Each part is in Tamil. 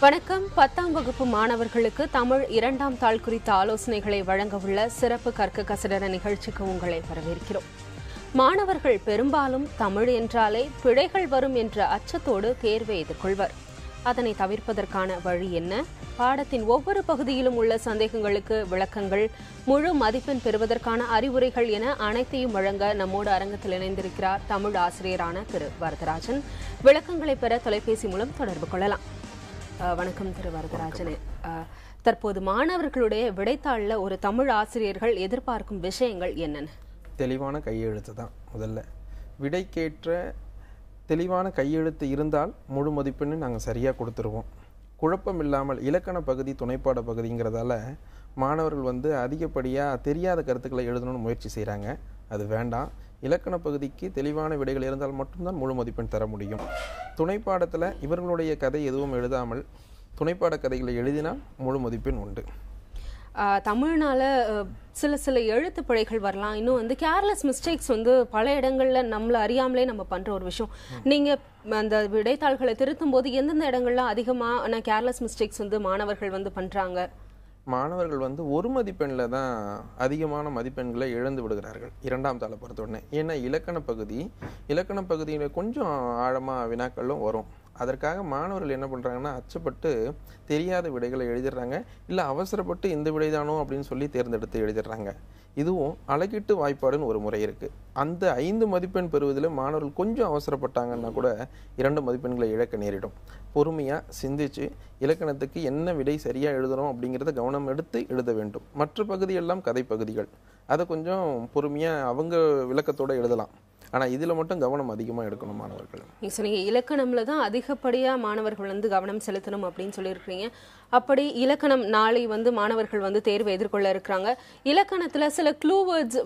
வணக்கம். 10ஆம் வகுப்பு மாணவர்களுக்கு தமிழ் 2ஆம் தாள் குறித்த ஆலோசனைகளை வழங்கவுள்ள சிறப்பு கற்க கசடர நிகழ்ச்சிக்கு உங்களை வரவேற்கிறோம். மாணவர்கள் பெரும்பாலும் தமிழ் என்றாலே பிழைகள் வரும் என்ற அச்சத்தோடு தேர்வை எதிர்கொள்வர். அதனை தவிர்ப்பதற்கான வழி என்ன? பாடத்தின் ஒவ்வொரு பகுதியிலும் உள்ள சந்தேகங்களுக்கு விளக்கங்கள், முழு மதிப்பெண் பெறுவதற்கான அறிவுரைகள் என அனைத்தையும் வழங்க நம்மோடு அரங்கத்தில் இணைந்திருக்கிறார் தமிழ் ஆசிரியரான திரு வரதராஜன். விளக்கங்களை பெற தொலைபேசி மூலம் தொடர்பு கொள்ளலாம். வணக்கம் திரு வரதராஜன். தற்போது மாணவர்களுடைய விடைத்தாளில் ஒரு தமிழ் ஆசிரியர்கள் எதிர்பார்க்கும் விஷயங்கள் என்னென்ன? தெளிவான கையெழுத்து தான் முதல்ல. விடைக்கேற்ற தெளிவான கையெழுத்து இருந்தால் முழு மதிப்பெண்ணு நாங்கள் சரியாக கொடுத்துருவோம். குழப்பம் இல்லாமல் இலக்கண பகுதி துணைப்பாட பகுதிங்கிறதால மாணவர்கள் அதிகப்படியாக தெரியாத கருத்துக்களை எழுதணும்னு முயற்சி செய்கிறாங்க. அது வேண்டாம். இலக்கண பகுதிக்கு தெளிவான விடைகள் இருந்தால் மட்டும்தான் முழு மதிப்பெண் தர முடியும். துணைப்பாடத்தில் இவர்களுடைய கதை எதுவும் எழுதாமல் துணைப்பாட கதைகளை எழுதினால் முழு மதிப்பெண் உண்டு. தமிழ்னால சில எழுத்து பிழைகள் வரலாம். இன்னும் கேர்லெஸ் மிஸ்டேக்ஸ் பல இடங்கள்ல நம்மள அறியாமலே நம்ம பண்ற ஒரு விஷயம். நீங்க அந்த விடைத்தாள்களை திருத்தும் போது எந்தெந்த இடங்கள்ல அதிகமான கேர்லெஸ் மிஸ்டேக்ஸ் மாணவர்கள் பண்றாங்க? மாணவர்கள் ஒரு மதிப்பெண்ணில் தான் அதிகமான மதிப்பெண்களை இழந்து விடுகிறார்கள் 2ஆம் தாளை பொறுத்தோடனே. ஏன்னா இலக்கண பகுதியில் கொஞ்சம் ஆழமாக வினாக்களும் வரும். அதற்காக மாணவர்கள் என்ன பண்ணுறாங்கன்னா, அச்சப்பட்டு தெரியாத விடைகளை எழுதிடுறாங்க. இல்லை அவசரப்பட்டு இந்த விடைதானோ அப்படின்னு சொல்லி தேர்ந்தெடுத்து எழுதிடுறாங்க. இதுவும் அலகிட்டு வாய்ப்பாடுன்னு ஒரு முறை இருக்குது. அந்த 5 மதிப்பெண் பெறுவதில் மாணவர்கள் கொஞ்சம் அவசரப்பட்டாங்கன்னா கூட 2 மதிப்பெண்களை இழக்க நேரிடும். பொறுமையாக சிந்திச்சு இலக்கணத்துக்கு என்ன விடை சரியாக எழுதணும் அப்படிங்கிறத கவனம் எடுத்து எழுத வேண்டும். மற்ற பகுதியெல்லாம் கதை பகுதிகள், அதை கொஞ்சம் பொறுமையாக அவங்க விளக்கத்தோடு எழுதலாம். ஆனால் இதில் மட்டும் கவனம் அதிகமாக எடுக்கணும் மாணவர்கள். நீங்கள் சொன்னீங்க இலக்கணம்ல தான் அதிகப்படியாக மாணவர்கள் கவனம் செலுத்தணும் அப்படின்னு சொல்லியிருக்கிறீங்க. அப்படி இலக்கணம் நாளை மாணவர்கள் தேர்வை எதிர்கொள்ள இருக்கிறாங்க. இலக்கணத்தில் சில க்ளூ வேர்ட்ஸ்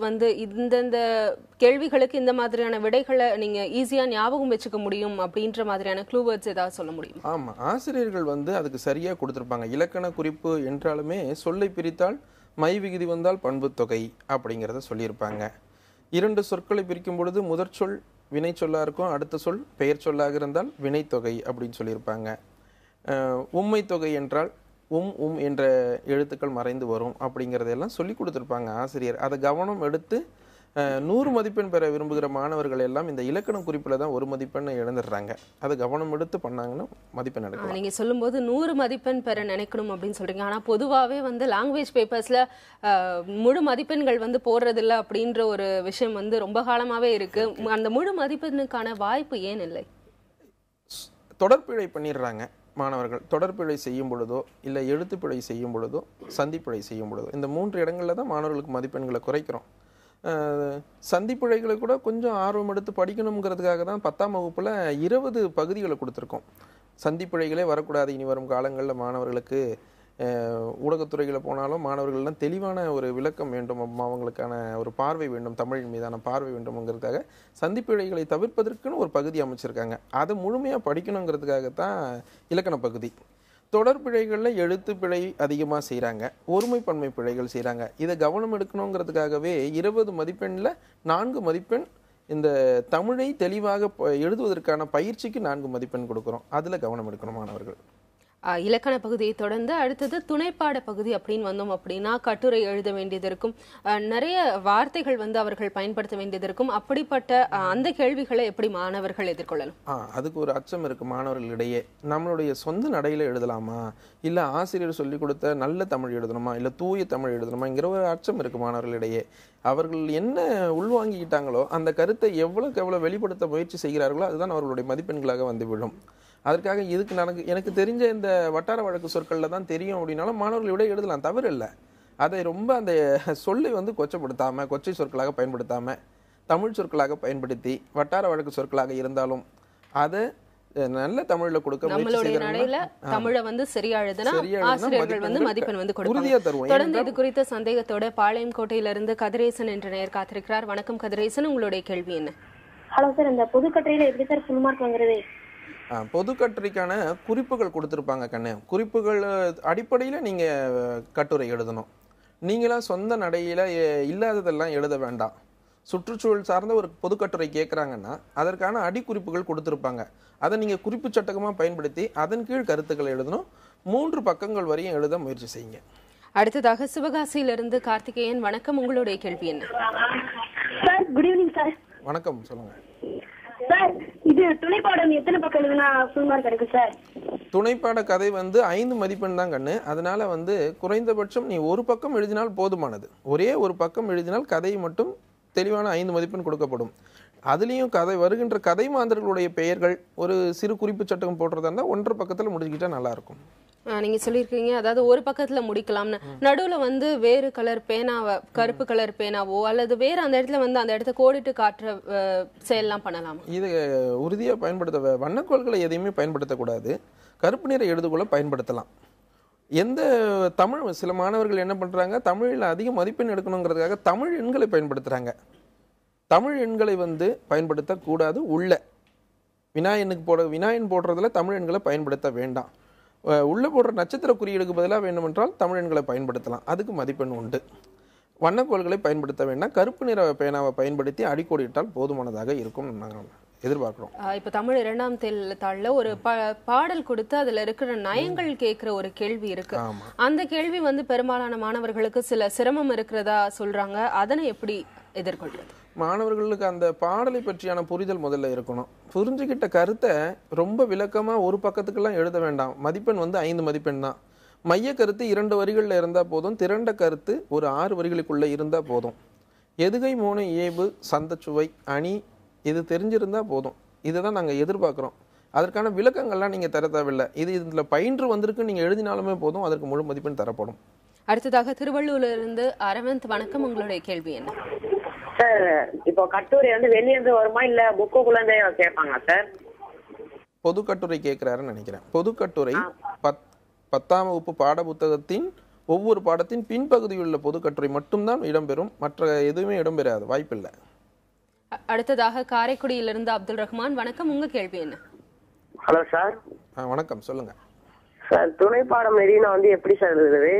இந்தந்த கேள்விகளுக்கு இந்த மாதிரியான விடைகளை நீங்கள் ஈஸியாக ஞாபகம் வச்சுக்க முடியும் அப்படின்ற மாதிரியான க்ளூ வேர்ட்ஸ் ஏதாவது சொல்ல முடியும்? ஆமாம், ஆசிரியர்கள் அதுக்கு சரியாக கொடுத்துருப்பாங்க. இலக்கண குறிப்பு என்றாலுமே சொல்லை பிரித்தால் மை விகுதி வந்தால் பண்பு தொகை அப்படிங்கிறத சொல்லியிருப்பாங்க. 2 சொற்களை பிரிக்கும் பொழுது முதற் சொல் வினை சொல்லாக இருக்கும், அடுத்த சொல் பெயர் சொல்லாக இருந்தால் வினைத்தொகை அப்படின்னு சொல்லியிருப்பாங்க. உம்மை தொகை என்றால் என்ற எழுத்துக்கள் மறைந்து வரும் அப்படிங்கிறதெல்லாம் சொல்லி கொடுத்துருப்பாங்க ஆசிரியர். அதை கவனம் எடுத்து 100 மதிப்பெண் பெற விரும்புகிற மாணவர்கள் எல்லாம் இந்த இலக்கண குறிப்பில் தான் 1 மதிப்பெண்ணை இழந்துடுறாங்க. அதை கவனம் எடுத்து பண்ணாங்கன்னா மதிப்பெண் எடுக்கலாம். நீங்கள் சொல்லும்போது 100 மதிப்பெண் பெற நினைக்கணும் அப்படின்னு சொல்றீங்க. ஆனால் பொதுவாகவே லாங்குவேஜ் பேப்பர்ஸில் முழு மதிப்பெண்கள் போடுறதில்லை அப்படின்ற ஒரு விஷயம் ரொம்ப காலமாகவே இருக்கு. அந்த முழு மதிப்பெண்ணுக்கான வாய்ப்பு ஏன் இல்லை? தொடர்பிழை பண்ணிடுறாங்க மாணவர்கள். தொடர்பிழை செய்யும் பொழுதோ இல்லை எழுத்துப்பிழை செய்யும் பொழுதோ சந்திப்பிழை செய்யும் பொழுதோ இந்த 3 இடங்களில் தான் மாணவர்களுக்கு மதிப்பெண்களை குறைக்கிறோம். சந்திப்பிழைகளை கூட கொஞ்சம் ஆர்வம் எடுத்து படிக்கணுங்கிறதுக்காக தான் 10ஆம் வகுப்பில் 20 பகுதிகளை கொடுத்துருக்கோம். சந்திப்பிழைகளே வரக்கூடாது இனி வரும் காலங்களில். மாணவர்களுக்கு ஊடகத்துறைகளை போனாலும் மாணவர்கள்லாம் தெளிவான ஒரு விளக்கம் வேண்டும், அவங்களுக்கான ஒரு பார்வை வேண்டும், தமிழின் மீதான பார்வை வேண்டும்ங்கிறதுக்காக சந்திப்பிழைகளை தவிர்ப்பதற்குன்னு ஒரு பகுதி அமைச்சிருக்காங்க. அதை முழுமையாக படிக்கணுங்கிறதுக்காகத்தான் இலக்கண பகுதி. தொடர்பிழைகளில் எழுத்து பிழை அதிகமாக செய்கிறாங்க, ஒருமைப்பன்மை பிழைகள் செய்கிறாங்க. இதை கவனம் எடுக்கணுங்கிறதுக்காகவே 20 மதிப்பெண்ணில் 4 மதிப்பெண் இந்த தமிழை தெளிவாக எழுதுவதற்கான பயிற்சிக்கு 4 மதிப்பெண் கொடுக்குறோம். அதில் கவனம் எடுக்கணும் மாணவர்கள். இலக்கண பகுதியை தொடர்ந்து அடுத்தது துணைப்பாட பகுதி அப்படின்னு வந்தோம் அப்படின்னா கட்டுரை எழுத வேண்டியது இருக்கும், நிறைய வார்த்தைகள் அவர்கள் பயன்படுத்த வேண்டியது இருக்கும். அப்படிப்பட்ட அந்த கேள்விகளை எப்படி மாணவர்கள் எதிர்கொள்ளலாம்? அதுக்கு ஒரு அச்சம் இருக்கு மாணவர்களிடையே. நம்மளுடைய சொந்த நடையில எழுதலாமா, இல்லை ஆசிரியர் சொல்லிக் கொடுத்த நல்ல தமிழ் எழுதணுமா, இல்லை தூய தமிழ் எழுதணுமாங்கிற ஒரு அச்சம் இருக்கு மாணவர்களிடையே. அவர்கள் என்ன உள்வாங்கிக்கிட்டாங்களோ அந்த கருத்தை எவ்வளவுக்கு எவ்வளவு வெளிப்படுத்த முயற்சி செய்கிறார்களோ அதுதான் அவர்களுடைய மதிப்பெண்களாக வந்து விழும். அதற்காக இதுக்கு எனக்கு தெரிஞ்ச இந்த வட்டார வழக்கு சொற்களில் தான் தெரியும் அப்படின்னாலும் மாணவர்களை விட எழுதலாம், தவறு இல்லை. அதை ரொம்ப அந்த சொல்லை கொச்சப்படுத்தாமல், கொச்சை சொற்களாக பயன்படுத்தாமல் தமிழ் சொற்களாக பயன்படுத்தி வட்டார வழக்கு சொற்களாக இருந்தாலும் அதை நல்ல தமிழ்ல கொடுக்க தமிழை சரியா எழுதினா ஆசிரியர்கள் மதிப்பெண் கொடுப்பாங்க. தொடர்ந்து இது குறித்த சந்தேகத்தோட பாளையம் கோட்டையிலிருந்து கதிரேசன் என்ற நேயர் காத்திருக்கிறார். வணக்கம் கதிரேசன், உங்களுடைய கேள்வி என்ன? ஹலோ சார், இந்த பொதுக்கட்டுரையில எப்படி சார் ஃபுல் மார்க் வாங்குறது? பொதுக்கட்டுரைக்கான குறிப்புகள் கொடுத்துருப்பாங்க கண்ணு. குறிப்புகள் அடிப்படையில் நீங்கள் கட்டுரை எழுதணும். நீங்களாம் சொந்த நடையில் இல்லாததெல்லாம் எழுத வேண்டாம். சுற்றுச்சூழல் சார்ந்த ஒரு பொதுக்கட்டுரை கேட்குறாங்கன்னா அதற்கான அடிக்குறிப்புகள் கொடுத்துருப்பாங்க. அதை நீங்கள் குறிப்பு சட்டகமாக பயன்படுத்தி அதன் கீழ் கருத்துக்களை எழுதணும். 3 பக்கங்கள் வரையும் எழுத முயற்சி செய்யுங்க. அடுத்ததாக சிவகாசியிலிருந்து கார்த்திகேயன், வணக்கம். உங்களுடைய கேள்வி என்ன? Sir good evening sir. வணக்கம், சொல்லுங்க. சார் இது துணைப்பாடம் எத்தனை பக்கம் எழுதுனா ஃபுல் மார்க் கிடைக்கும் சார்? துணைப்பாட கதை 5 மதிப்பெண் தான் கண்ணு. அதனால குறைந்தபட்சம் நீ ஒரு பக்கம் எழுதினால் போதுமானது. ஒரே ஒரு பக்கம் எழுதினால் கதை மட்டும் தெளிவான 5 மதிப்பெண் கொடுக்கப்படும். அதுலேயும் வருகின்ற கதை மாந்தர்களுடைய பெயர்கள் ஒரு சிறு குறிப்பு சட்டகம் போடுறதா இருந்தால் 1.5 பக்கத்தில் முடிச்சுக்கிட்டா நல்லா இருக்கும். நீங்க சொல்லியிருக்கீங்க, அதாவது ஒரு பக்கத்துல முடிக்கலாம்னு. நடுவுல வேறு கலர் பேனாவை, கருப்பு கலர் பேனாவோ அல்லது வேற அந்த இடத்துல அந்த இடத்த கோடிட்டு காட்டுற செயல்லாம் பண்ணலாம். இது உறுதியா பயன்படுத்த வண்ணக்கோள்களை எதையுமே பயன்படுத்தக்கூடாது. கருப்பு நிற எழுதுகோலை பயன்படுத்தலாம். எந்த தமிழ் சில மாணவர்கள் என்ன பண்றாங்க, தமிழில் அதிக மதிப்பெண் எடுக்கணுங்கிறதுக்காக தமிழ் எண்களை பயன்படுத்துறாங்க. தமிழ் எண்களை பயன்படுத்தக்கூடாது. உள்ள வினாயன் போடுறதுல தமிழ் எண்களை பயன்படுத்த வேண்டாம். உள்ள போடுற நட்சத்திர குறியீடுக்கு பதிலாக வேண்டுமென்றால் தமிழ் எண்களை பயன்படுத்தலாம். அதுக்கு மதிப்பெண் உண்டு. வண்ணக்கோள்களை பயன்படுத்த வேண்டாம். கருப்பு நிற பேனாவை பயன்படுத்தி அடிக்கோடிட்டால் போதுமானதாக இருக்கும் நாங்கள் எதிர்பார்க்கிறோம். இப்ப தமிழ் 2ஆம் தாள்ல ஒரு பாடல் கொடுத்து அதுல இருக்கிற நயங்கள் கேட்கிற ஒரு கேள்வி இருக்கு. அந்த கேள்வி பெரும்பாலான மாணவர்களுக்கு சில சிரமம் இருக்கிறதா சொல்றாங்க. அதனை எப்படி எதிர்கொள்றது? மாணவர்களுக்கு அந்த பாடலை பற்றியான புரிதல் முதல்ல இருக்கணும். புரிஞ்சுக்கிட்ட கருத்தை ரொம்ப விளக்கமா ஒரு பக்கத்துக்கெல்லாம் எழுத வேண்டாம். மதிப்பெண் 5 மதிப்பெண் தான். மைய கருத்து 2 வரிகளில் இருந்தா போதும். திரண்ட கருத்து ஒரு 6 வரிகளுக்குள்ள இருந்தா போதும். எதுகை மோனை இயைபு சந்தச்சுவை அணி இது தெரிஞ்சிருந்தா போதும். இதுதான் நாங்கள் எதிர்பார்க்குறோம். அதற்கான விளக்கங்கள்லாம் நீங்கள் தர தேவையில்லை. இதில் பயின்று வந்திருக்கு நீங்கள் எழுதினாலுமே போதும். அதற்கு முழு மதிப்பெண் தரப்படும். அடுத்ததாக திருவள்ளூர்ல இருந்து அரவிந்த், வணக்கம். உங்களுடைய கேள்வி என்ன? சார் இப்போ கட்டுரை வெளியிருந்து வருமா இல்ல புக்குக்குள்ள கேட்பாங்க சார்? பொது கட்டுரை கேட்கிறாருன்னு நினைக்கிறேன். பொது கட்டுரை 10ஆம் வகுப்பு பாட புத்தகத்தின் ஒவ்வொரு பாடத்தின் பின்பகுதியில் உள்ள பொது கட்டுரை மட்டும்தான் இடம்பெறும். மற்ற எதுவுமே இடம்பெறாது, வாய்ப்பில்லை. அடுத்ததாக காரைக்குடியிலிருந்து அப்துல் ரஹ்மான், வணக்கம். உங்க கேள்வி என்ன? Hello sir. வணக்கம், சொல்லுங்க சார். துணைப்பாடம் நெடுவினா எப்படி சார் எழுதுறது?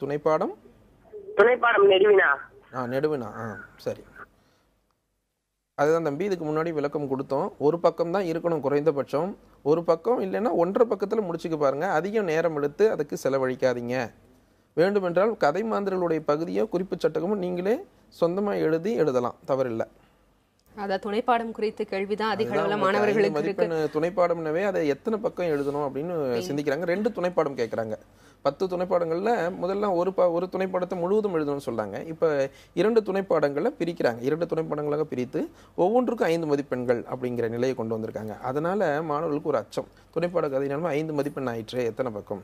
துணைப்பாடம் நெடுவினா நெடுவினா சரி, அதுதான் தம்பி. இதுக்கு முன்னாடி விளக்கம் கொடுத்தோம். ஒரு பக்கம் தான் இருக்கணும் குறைந்தபட்சம். ஒரு பக்கம் இல்லைன்னா 1.5 பக்கத்தில் முடிச்சுக்க பாருங்க. அதிக நேரம் எடுத்து அதுக்கு செலவழிக்காதீங்க. வேண்டுமென்றால் கதை மாந்தர்களுடைய பகுதியோ குறிப்பு சட்டகமும் நீங்களே சொந்தமாக எழுதலாம், தவறில்லை. அதான் துணைப்பாடம் குறித்த கேள்விதான் அதிக அளவுல மாணவர்களுக்கு இருக்கு. துணைப்பாடம்னவே அதை எத்தனை பக்கம் எழுதணும் அப்படின்னு சிந்திக்கிறாங்க. 2 துணைப்பாடம் கேட்குறாங்க. 10 துணைப்பாடங்கள்ல முதல்ல ஒரு துணைப்பாடத்தை முழுவதும் எழுதணும்னு சொல்றாங்க. இப்போ 2 துணைப்பாடங்களை பிரிக்கிறாங்க. 2 துணைப்பாடங்களாக பிரித்து ஒவ்வொன்றுக்கும் 5 மதிப்பெண்கள் அப்படிங்கிற நிலையை கொண்டு வந்திருக்காங்க. அதனால மாணவர்களுக்கு ஒரு அச்சம், துணைப்பாட கதையினாலும் 5 மதிப்பெண் ஆயிற்று, எத்தனை பக்கம்?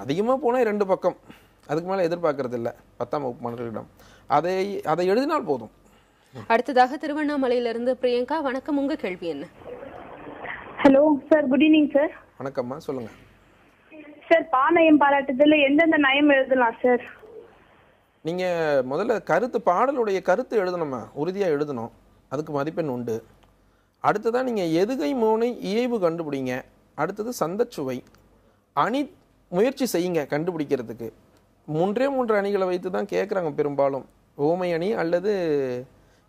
அதிகமாக போனால் 2 பக்கம், அதுக்கு மேலே எதிர்பார்க்கறது இல்லை 10ஆம் வகுப்பு மாணவர்களிடம். அதை எழுதினால் போதும். அடுத்ததாக திருவண்ணாமலையிலிருந்து பிரியங்கா, வணக்கம். உங்க கேள்வி என்ன? Hello sir, good evening sir. வணக்கம்மா, சொல்லுங்க சார். பாநயம் பாராட்டுதல் எந்தெந்த நயம் எழுதலாம் சார்? நீங்க முதல்ல பாடலுடைய கருத்து எழுதணுமா, உறுதியா எழுதணும். அதுக்கு மதிப்பெண் உண்டு. அடுத்ததான் நீங்க எதுகை மோனை இயைபு கண்டுபிடிங்க. அடுத்தது சந்தச்சுவை அணி முயற்சி செய்யுங்க கண்டுபிடிக்கிறதுக்கு. 3 அணிகளை வைத்து தான் கேட்குறாங்க பெரும்பாலும். ஓமை அணி அல்லது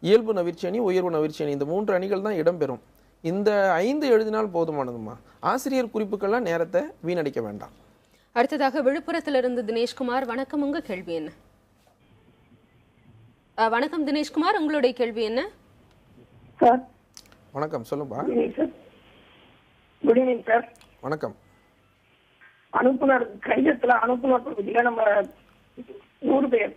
இயல்பு நவிர்ச்சி அணி, உயர்வு நவிர்ச்சி அணி, இந்த 3 அணிகள் தான் இடம்பெறும். இந்த 5 எழுதினால் போதுமானதுமா. ஆசிரியர் குறிப்புக்கெல்லாம் நேரத்தை வீணடிக்க வேண்டாம். அடுத்ததாக விழுப்புரத்திலிருந்து தினேஷ்குமார், வணக்கம். உங்க கேள்வி என்ன? வணக்கம் தினேஷ்குமார், உங்களுடைய கேள்வி என்ன? வணக்கம், சொல்லுப்பா. Good evening sir. வணக்கம். அனுப்புனர் கணிதத்துல அனுப்புனர் பகுதியில நம்ம ஊர் பெயர்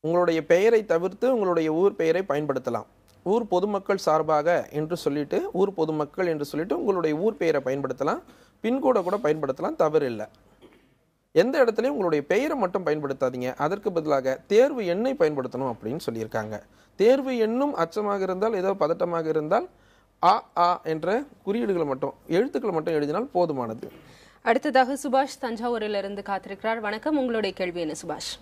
உங்களுடைய பெயரை தவிர்த்து உங்களுடைய ஊர் பெயரை பயன்படுத்தலாம். ஊர் பொதுமக்கள் சார்பாக என்று சொல்லிட்டு, ஊர் பொதுமக்கள் என்று சொல்லிட்டு உங்களுடைய ஊர் பெயரை பயன்படுத்தலாம். பின்கோடை கூட பயன்படுத்தலாம், தவறு இல்லை. எந்த இடத்துலையும் உங்களுடைய பெயரை மட்டும் பயன்படுத்தாதீங்க. அதற்கு பதிலாக தேர்வு எண்ணை பயன்படுத்தணும் அப்படின்னு சொல்லியிருக்காங்க. தேர்வு எண்ணும் அச்சமாக இருந்தால், ஏதோ பதட்டமாக இருந்தால் ஆ என்ற குறியீடுகளை மட்டும், எழுத்துக்களை மட்டும் எழுதினால் போதுமானது. அடுத்ததாக சுபாஷ் தஞ்சாவூரிலிருந்து காத்திருக்கிறார். வணக்கம். உங்களுடைய கேள்வி என்ன சுபாஷ்?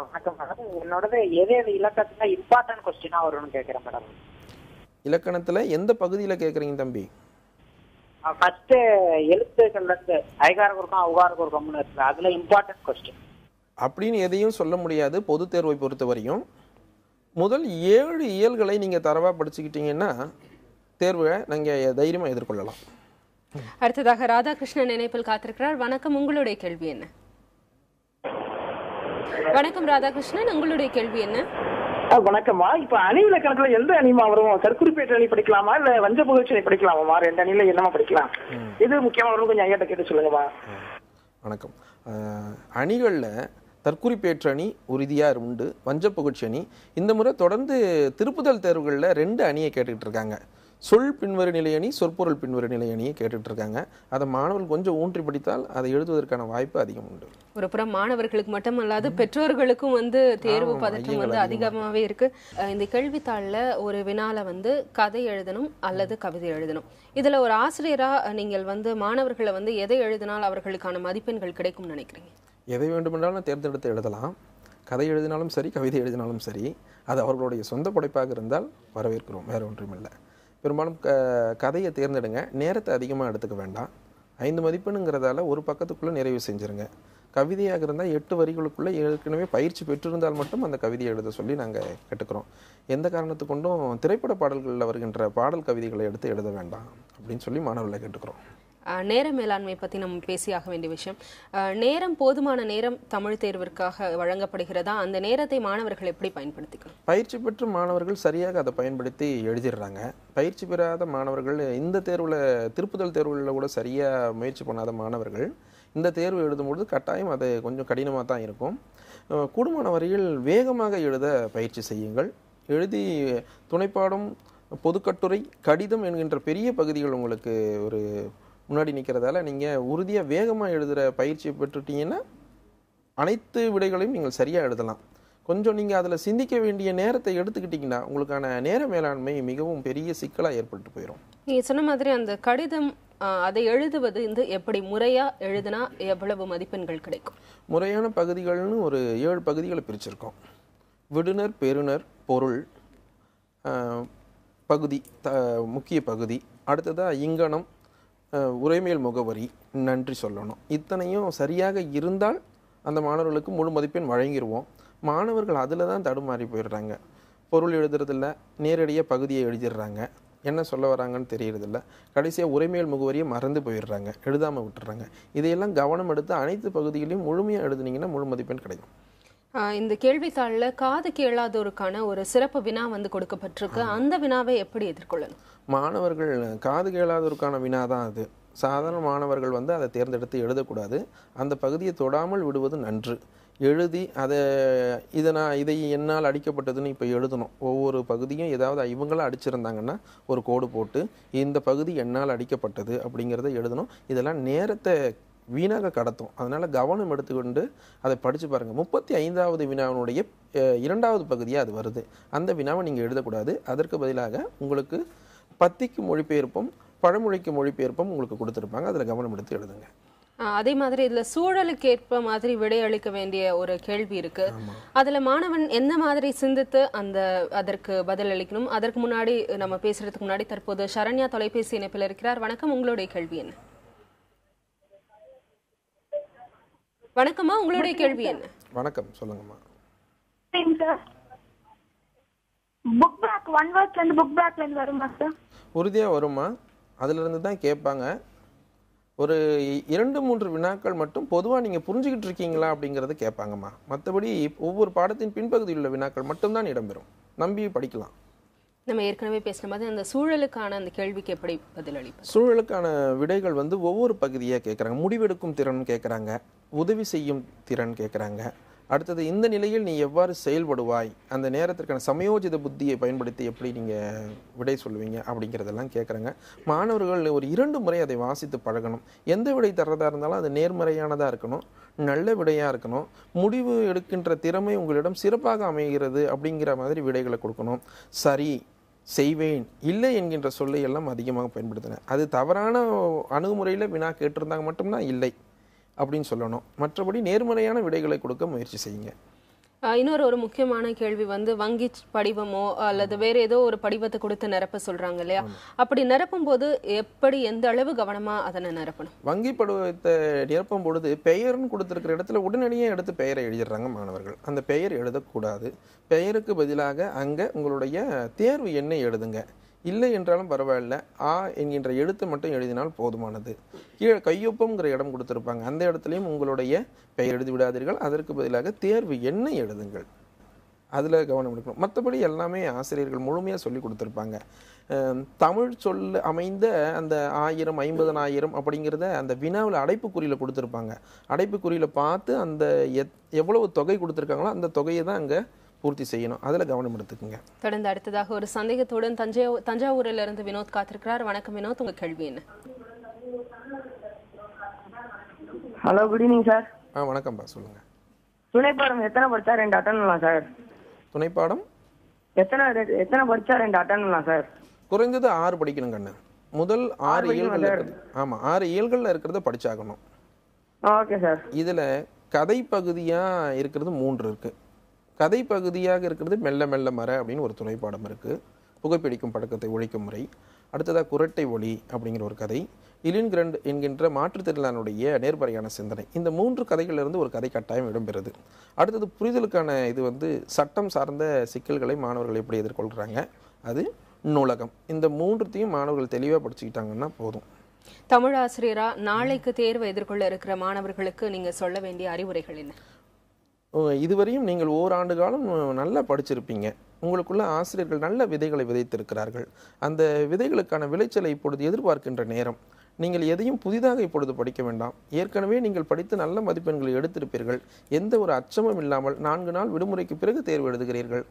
வணக்கம் மேடம். என்னோடது எது இலக்கணத்துல இம்பார்ட்டன்ட் கொஸ்டினா வரும்னு கேட்கிறேன் மேடம். இலக்கணத்துல எந்த பகுதியில கேட்குறீங்க தம்பி? ஃபர்ஸ்ட் எழுத்துக்கள்ல இருந்து ஐகார குறுக்கம் உகார குறுக்கம்னு இருக்கு, அதுல இம்பார்ட்டன்ட் கொஸ்டின் அப்படின்னு எதையும் சொல்ல முடியாது. பொது தேர்வை பொறுத்த வரையும் முதல் 7 இயல்களை நீங்கள் தரவாக படிச்சுக்கிட்டீங்கன்னா தேர்வை நீங்கள் தைரியமாக எதிர்கொள்ளலாம். அடுத்ததாக ராதாகிருஷ்ணன் இணைப்பில் காத்திருக்கிறார். வணக்கம், உங்களுடைய கேள்வி என்ன? வணக்கம் ராதாகிருஷ்ணன், உங்களுடைய கேள்வி என்ன? வணக்கம்மா. இப்ப அணி இலக்கணத்துல எந்த அணிமா வரும்? கற்குறிப்பேற்று அணி படிக்கலாமா இல்ல வஞ்ச புகழ்ச்சி அணி படிக்கலாமா? 2 அணியில என்னமா படிக்கலாம்? இது முக்கியமா வரும், கொஞ்சம் ஐயாட்ட கேட்டு சொல்லுங்கம்மா. வணக்கம். அணிகளில் தற்குறிப்பேற்று அணி உறுதியாக உண்டு, வஞ்ச புகழ்ச்சி அணி. இந்த முறை தொடர்ந்து திருப்புதல் தேர்வுகளில் 2 அணியை கேட்டுக்கிட்டு இருக்காங்க. சொல் பின்வரு நிலை அணி, சொற்பொருள் பின்வரு நிலை அணியை கேட்டுட்டு இருக்காங்க. அதை மாணவர்கள் கொஞ்சம் ஊன்றி படித்தால் அதை எழுதுவதற்கான வாய்ப்பு அதிகம் உண்டு. ஒரு புறம் மாணவர்களுக்கு மட்டுமல்லாது பெற்றோர்களுக்கும் தேர்வு பதற்றம் அதிகமாகவே இருக்கு. இந்த கேள்வித்தாளில் ஒரு வினால கதை எழுதணும் அல்லது கவிதை எழுதணும். இதுல ஒரு ஆசிரியரா நீங்கள் மாணவர்களை எதை எழுதினால் அவர்களுக்கான மதிப்பெண்கள் கிடைக்கும் நினைக்கிறீங்க? எதை வேண்டுமென்றாலும் தேர்ந்தெடுத்து எழுதலாம். கதை எழுதினாலும் சரி, கவிதை எழுதினாலும் சரி, அது அவர்களுடைய சொந்த படைப்பாக இருந்தால் வரவேற்கிறோம், வேற ஒன்றும் இல்லை. பெரும்பாலும் கதையை தேர்ந்தெடுங்க, நேரத்தை அதிகமாக எடுத்துக்க வேண்டாம். 5 மதிப்பெண்ணுங்கிறதால ஒரு பக்கத்துக்குள்ளே நிறைவு செஞ்சுருங்க. கவிதையாக இருந்தால் 8 வரிகளுக்குள்ளே ஏற்கனவே பயிற்சி பெற்றிருந்தால் மட்டும் அந்த கவிதையை எழுத சொல்லி நாங்கள் கேட்டுக்கிறோம். எந்த காரணத்து கொண்டும் திரைப்பட பாடல்களில் வருகின்ற பாடல் கவிதைகளை எடுத்து எழுத வேண்டாம் அப்படின்னு சொல்லி மாணவர்களை கேட்டுக்கிறோம். நேர மேலாண்மை பற்றி நம்ம பேசியாக வேண்டிய விஷயம். நேரம், போதுமான நேரம் தமிழ் தேர்விற்காக வழங்கப்படுகிறதா? அந்த நேரத்தை மாணவர்கள் எப்படி பயன்படுத்திக்கணும்? பயிற்சி பெற்ற மாணவர்கள் சரியாக அதை பயன்படுத்தி எழுதிடுறாங்க. பயிற்சி பெறாத மாணவர்கள் இந்த தேர்வில், திருப்புதல் தேர்வுகளில் கூட சரியாக முயற்சி பண்ணாத மாணவர்கள் இந்த தேர்வு எழுதும்போது கட்டாயம் அது கொஞ்சம் கடினமாக தான் இருக்கும். கூடுமான வரையில் வேகமாக எழுத பயிற்சி செய்யுங்கள். எழுதி துணைப்பாடம், பொதுக்கட்டுரை, கடிதம் என்கின்ற பெரிய பகுதிகள் உங்களுக்கு ஒரு முன்னாடி நிற்கிறதால நீங்கள் உறுதியாக வேகமாக எழுதுகிற பயிற்சியை பெற்றுட்டீங்கன்னா அனைத்து விடைகளையும் நீங்கள் சரியாக எழுதலாம். கொஞ்சம் நீங்கள் அதில் சிந்திக்க வேண்டிய நேரத்தை எடுத்துக்கிட்டிங்கன்னா உங்களுக்கான நேர மேலாண்மை மிகவும் பெரிய சிக்கலாக ஏற்பட்டு போயிடும். நீங்கள் சொன்ன மாதிரி அந்த கடிதம் அதை எழுதுவது எப்படி முறையாக எழுதுனா எவ்வளவு மதிப்பெண்கள் கிடைக்கும்? முறையான பகுதிகள்னு ஒரு 7 பகுதிகளை பிரிச்சிருக்கோம். விடுனர், பெறுனர், பொருள் பகுதி, முக்கிய பகுதி. அடுத்ததாக இங்கனம், உரைமேல் முகவரி, நன்றி சொல்லணும். இத்தனையும் சரியாக இருந்தால் அந்த மாணவர்களுக்கு முழு மதிப்பெண் வழங்கிடுவோம். மாணவர்கள் அதில் தான் தடுமாறி போயிடுறாங்க. பொருள் எழுதுறதில்ல, நேரடியாக பகுதியை எழுதிடுறாங்க, என்ன சொல்ல வராங்கன்னு தெரியறதில்ல. கடைசியாக உரைமேல் முகவரியை மறந்து போயிடுறாங்க, எழுதாமல் விட்டுறாங்க. இதையெல்லாம் கவனம் எடுத்து அனைத்து பகுதிகளையும் முழுமையாக எழுதுனீங்கன்னா முழு மதிப்பெண் கிடைக்கும். இந்த கேள்வித்தாளில் காது கேளாதோருக்கான ஒரு சிறப்பு வினா கொடுக்கப்பட்டிருக்கு. அந்த வினாவை எப்படி எதிர்கொள்ளணும்? மாணவர்கள் காது கேளாதோருக்கான வினா தான் அது. சாதாரண மாணவர்கள் அதை தேர்ந்தெடுத்து எழுதக்கூடாது. அந்த பகுதியை தொடாமல் விடுவது நன்று. எழுதி இதை என்னால் அடிக்கப்பட்டதுன்னு இப்போ எழுதணும். ஒவ்வொரு பகுதியும் ஏதாவது இவங்களாம் அடிச்சிருந்தாங்கன்னா ஒரு கோடு போட்டு இந்த பகுதி என்னால் அடிக்கப்பட்டது அப்படிங்கிறத எழுதணும். இதெல்லாம் நேரத்தை வீணாக கடத்தும். அதனால் கவனம் எடுத்துக்கொண்டு அதை படித்து பாருங்கள். 35வது வினாவினுடைய 2வது பகுதியாக அது வருது. அந்த வினாவை நீங்கள் எழுதக்கூடாது. அதற்கு பதிலாக உங்களுக்கு பத்திக்கு மொழிபெயர்ப்பும் பழமொழிக்கு மொழிபெயர்ப்பும் உங்களுக்கு கொடுத்துருப்பாங்க. அதில் கவனம் எடுத்து எழுதுங்க. அதே மாதிரி இதில் சூழலுக்கு ஏற்ப மாதிரி விடையளிக்க வேண்டிய ஒரு கேள்வி இருக்கு. அதில் மாணவன் எந்த மாதிரி சிந்தித்து அதற்கு பதில் அளிக்கணும்? அதற்கு முன்னாடி நம்ம பேசுறதுக்கு முன்னாடி தற்போது சரண்யா தொலைபேசி இணைப்பில் இருக்கிறார். வணக்கம், உங்களுடைய கேள்வி என்ன? வணக்கம்மா, உங்களுடைய கேள்வி என்ன? வணக்கம், சொல்லுங்கம்மா. புக் பேக் 1 வேர்ட்ஸ்ல இருந்து புக் பேக்ல இருந்து வருமா சார்? உறுதியா வருமா? அதுல இருந்து தான் கேட்பாங்க. ஒரு 2-3 வினாக்கள் மட்டும் பொதுவாக நீங்கள் புரிஞ்சுக்கிட்டு இருக்கீங்களா அப்படிங்கிறத கேட்பாங்கம்மா. மற்றபடி ஒவ்வொரு பாடத்தின் பின்பகுதியில் உள்ள வினாக்கள் மட்டும்தான் இடம்பெறும். நம்பி படிக்கலாம். நம்ம ஏற்கனவே பேசின மாதிரி அந்த சூழலுக்கான அந்த கேள்விக்கு எப்படி பதிலளிப்போம்? சூழலுக்கான விடைகள் ஒவ்வொரு பகுதியாக கேட்குறாங்க. முடிவெடுக்கும் திறன் கேட்குறாங்க, உதவி செய்யும் திறன் கேட்குறாங்க. அடுத்தது இந்த நிலையில் நீ எவ்வாறு செயல்படுவாய், அந்த நேரத்திற்கான சமயோஜித புத்தியை பயன்படுத்தி எப்படி நீங்கள் விடை சொல்லுவீங்க அப்படிங்கிறதெல்லாம் கேட்குறாங்க. மாணவர்கள் ஒரு 2 முறை அதை வாசித்து பழகணும். எந்த விடை தர்றதா இருந்தாலும் அது நேர்மறையானதாக இருக்கணும், நல்ல விடையாக இருக்கணும். முடிவு எடுக்கின்ற திறமை உங்களிடம் சிறப்பாக அமைகிறது அப்படிங்கிற மாதிரி விடைகளை கொடுக்கணும். சரி, செய்வேன், இல்லை என்கின்ற சொல்லை எல்லாம் அதிகமாக பயன்படுத்தினேன். அது தவறான அணுகுமுறையில் வினா கேட்டிருந்தாங்க மட்டும்தான் இல்லை அப்படின்னு சொல்லணும். மற்றபடி நேர்மறையான விடைகளை கொடுக்க முயற்சி செய்யுங்க. இன்னொரு ஒரு முக்கியமான கேள்வி வந்து வங்கி படிவமோ அல்லது வேற ஏதோ ஒரு படிவத்தை கொடுத்து நிரப்ப சொல்றாங்க இல்லையா? அப்படி நிரப்பும் போது எப்படி எந்த அளவு கவனமா அதனை நிரப்பணும்? வங்கி படிவத்தை நிரப்பும் பொழுது பெயர்னு கொடுத்திருக்கிற இடத்துல உடனடியே எடுத்து பெயரை எழுதிடுறாங்க மாணவர்கள். அந்த பெயர் எழுதக்கூடாது. பெயருக்கு பதிலாக அங்க உங்களுடைய தேர்வு எண்ணை எழுதுங்க. இல்லை என்றாலும் பரவாயில்ல, ஆ என்கின்ற எழுத்து மட்டும் எழுதினால் போதுமானது. கீழே கையொப்பம்ங்கிற இடம் கொடுத்திருப்பாங்க, அந்த இடத்துலையும் உங்களுடைய பெயர் எழுதி விடாதீர்கள். அதற்கு பதிலாக தேர்வு எண்ணை எழுதுங்கள். அதில் கவனம் எடுக்கணும். மற்றபடி எல்லாமே ஆசிரியர்கள் முழுமையாக சொல்லி கொடுத்துருப்பாங்க. தமிழ் சொல்ல அமைந்த அந்த 1000, 50,000 அப்படிங்கிறத அந்த வினாவில் அடைப்புக்குறியில் கொடுத்துருப்பாங்க. அடைப்புக்குறியில் பார்த்து அந்த எவ்வளவு தொகை கொடுத்துருக்காங்களோ அந்த தொகையை தான் அங்கே பூர்த்தி செய்யணும். அதில் கவனம் எடுத்துக்குங்க. தொடர்ந்து அடுத்ததாக ஒரு சந்தேகத்துடன் தஞ்சாவூரில் இருந்து வினோத் காத்திருக்கிறார். வணக்கம் வினோத், உங்க கேள்வி என்ன? Hello, good evening sir. வணக்கம்பா, சொல்லுங்க. துணைப்பாடம் எத்தனை படிச்சா 2 அட்டன் பண்ணலாம் சார்? துணைப்பாடம் எத்தனை படிச்சா 2 அட்டன் பண்ணலாம் சார்? குறைந்தது 6 படிக்கணும் கண்ணு. முதல் 6 இயல்கள் இருக்குது. ஆமா, 6 இயல்கள்ல இருக்கிறத படிச்சாகணும். Okay sir. இதுல கதை பகுதியா இருக்கிறது 3 இருக்கு. கதை பகுதியாக இருக்கிறது மெல்ல மெல்ல மர அப்படின்னு ஒரு துணைப்பாடம் இருக்கு. புகைப்பிடிக்கும் பழக்கத்தை ஒழிக்கும் முறை. அடுத்ததாக குரட்டை ஒளி அப்படிங்கிற ஒரு கதை. இலின்கிரண்ட் என்கின்ற மாற்றுத்திறனாளுடைய நேர்மறையான சிந்தனை. இந்த 3 கதைகளிலிருந்து ஒரு கதை கட்டாயம் இடம்பெறுது. அடுத்தது புரிதலுக்கான இது வந்து சட்டம் சார்ந்த சிக்கல்களை மாணவர்கள் எப்படி எதிர்கொள்கிறாங்க, அது நூலகம். இந்த 3த்தையும் மாணவர்கள் தெளிவாக படிச்சுக்கிட்டாங்கன்னா போதும். தமிழ் ஆசிரியரா நாளைக்கு தேர்வு எதிர்கொள்ள இருக்கிற மாணவர்களுக்கு நீங்க சொல்ல வேண்டிய அறிவுரைகள் என்ன? இதுவரையும் நீங்கள் ஓராண்டு காலம் நல்லா படிச்சிருப்பீங்க. உங்களுக்குள்ள ஆசிரியர்கள் நல்ல விதைகளை விதைத்திருக்கிறார்கள். அந்த விதைகளுக்கான விளைச்சலை இப்பொழுது எதிர்பார்க்கின்ற நேரம். நீங்கள் எதையும் புதிதாக இப்பொழுது படிக்க வேண்டாம். ஏற்கனவே நீங்கள் படித்து நல்ல மதிப்பெண்களை எடுத்திருப்பீர்கள். எந்த ஒரு அச்சமும் இல்லாமல் 4 நாள் விடுமுறைக்கு பிறகு தேர்வு எழுதுகிறீர்கள்.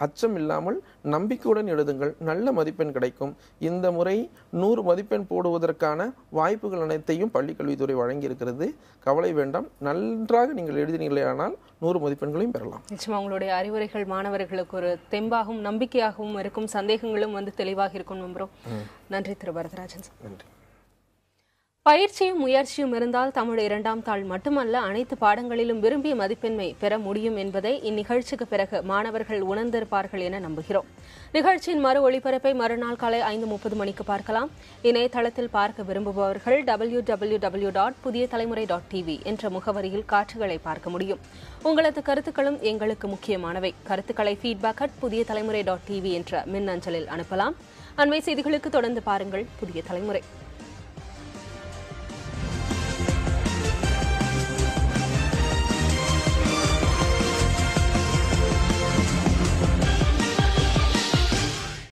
அச்சம் இல்லாமல் நம்பிக்கையுடன் எழுதுங்கள். நல்ல மதிப்பெண் கிடைக்கும். இந்த முறை 100 மதிப்பெண் போடுவதற்கான வாய்ப்புகள் அனைத்தையும் பள்ளிக்கல்வித்துறை வழங்கியிருக்கிறது. கவலை வேண்டாம். நன்றாக நீங்கள் எழுதினீர்களே ஆனால் 100 மதிப்பெண்களையும் பெறலாம். நிச்சயமா உங்களுடைய அறிவுரைகள் மாணவர்களுக்கு ஒரு தெம்பாகவும் நம்பிக்கையாகவும் இருக்கும். சந்தேகங்களும் வந்து தெளிவாக இருக்கும் நம்புறோம். நன்றி திரு வரதராஜன். நன்றி. பயிற்சியும் முயற்சியும் இருந்தால் தமிழ் 2ஆம் தாள் மட்டுமல்ல அனைத்து பாடங்களிலும் விரும்பிய மதிப்பெண்மை பெற முடியும் என்பதை இந்நிகழ்ச்சிக்கு பிறகு மாணவர்கள் உணர்ந்திருப்பார்கள் என நம்புகிறோம். நிகழ்ச்சியின் மறு ஒளிபரப்பை மறுநாள் காலை 5:30 மணிக்கு பார்க்கலாம். இணையதளத்தில் பார்க்க விரும்புபவர்கள் www.pudiyatalamurai.tv என்ற முகவரியில் காட்சிகளை பார்க்க முடியும். உங்களது கருத்துக்களும் எங்களுக்கு முக்கியமானவை. கருத்துக்களை feedback@pudiyatalamurai.tv என்ற மின்னஞ்சலில் அனுப்பலாம். அண்மை செய்திகளுக்கு தொடர்ந்து பாருங்கள் புதிய தலைமுறை.